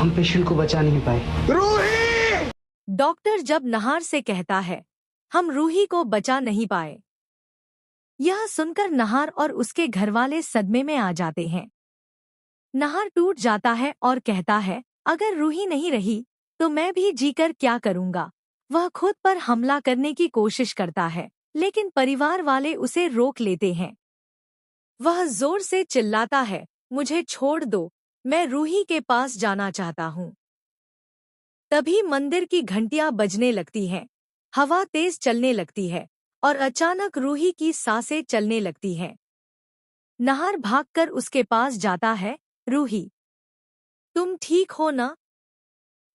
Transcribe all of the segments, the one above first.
हम पेशेंट को बचा नहीं पाए। रूही! डॉक्टर जब नहार से कहता है, हम रूही को बचा नहीं पाए। यह सुनकर नहार और उसके घरवाले सदमे में आ जाते हैं। नहार टूट जाता है और कहता है, अगर रूही नहीं रही तो मैं भी जीकर क्या करूंगा। वह खुद पर हमला करने की कोशिश करता है, लेकिन परिवार वाले उसे रोक लेते हैं। वह जोर से चिल्लाता है, मुझे छोड़ दो, मैं रूही के पास जाना चाहता हूँ। तभी मंदिर की घंटियां बजने लगती हैं, हवा तेज चलने लगती है और अचानक रूही की सांसें चलने लगती हैं। नहार भागकर उसके पास जाता है, रूही, तुम ठीक हो ना?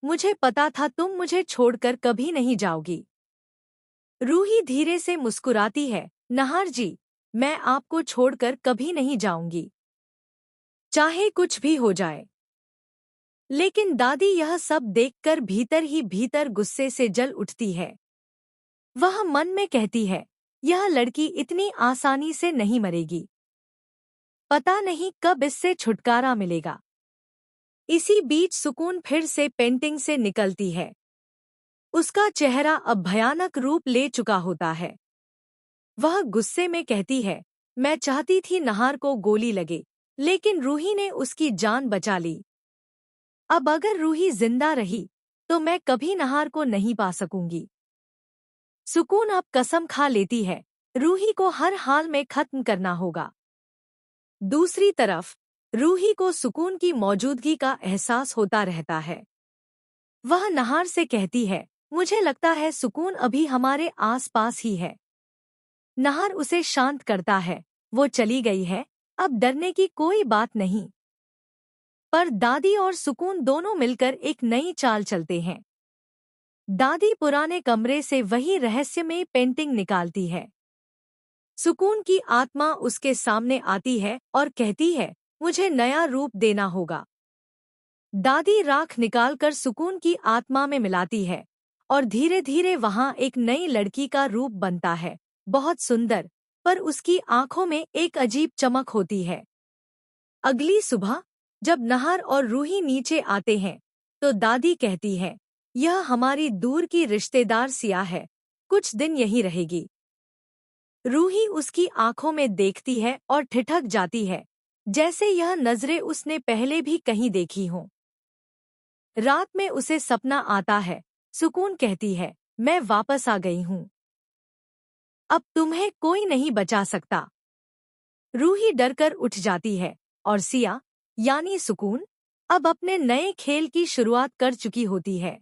मुझे पता था तुम मुझे छोड़कर कभी नहीं जाओगी। रूही धीरे से मुस्कुराती है, नहार जी, मैं आपको छोड़कर कभी नहीं जाऊंगी, चाहे कुछ भी हो जाए। लेकिन दादी यह सब देखकर भीतर ही भीतर गुस्से से जल उठती है। वह मन में कहती है, यह लड़की इतनी आसानी से नहीं मरेगी, पता नहीं कब इससे छुटकारा मिलेगा। इसी बीच सुकून फिर से पेंटिंग से निकलती है। उसका चेहरा अब भयानक रूप ले चुका होता है। वह गुस्से में कहती है, मैं चाहती थी नहार को गोली लगे, लेकिन रूही ने उसकी जान बचा ली। अब अगर रूही जिंदा रही तो मैं कभी नहार को नहीं पा सकूंगी। सुकून अब कसम खा लेती है, रूही को हर हाल में खत्म करना होगा। दूसरी तरफ रूही को सुकून की मौजूदगी का एहसास होता रहता है। वह नहार से कहती है, मुझे लगता है सुकून अभी हमारे आसपास ही है। नहार उसे शांत करता है, वो चली गई है, अब डरने की कोई बात नहीं। पर दादी और सुकून दोनों मिलकर एक नई चाल चलते हैं। दादी पुराने कमरे से वही रहस्यमय पेंटिंग निकालती है। सुकून की आत्मा उसके सामने आती है और कहती है, मुझे नया रूप देना होगा। दादी राख निकालकर सुकून की आत्मा में मिलाती है और धीरे धीरे वहां एक नई लड़की का रूप बनता है, बहुत सुंदर, पर उसकी आंखों में एक अजीब चमक होती है। अगली सुबह जब नहार और रूही नीचे आते हैं तो दादी कहती है, यह हमारी दूर की रिश्तेदार सिया है, कुछ दिन यहीं रहेगी। रूही उसकी आंखों में देखती है और ठिठक जाती है, जैसे यह नजरें उसने पहले भी कहीं देखी हों। रात में उसे सपना आता है। सुकून कहती है, मैं वापस आ गई हूँ, अब तुम्हें कोई नहीं बचा सकता। रूही डरकर उठ जाती है और सिया, यानी सुकून, अब अपने नए खेल की शुरुआत कर चुकी होती है।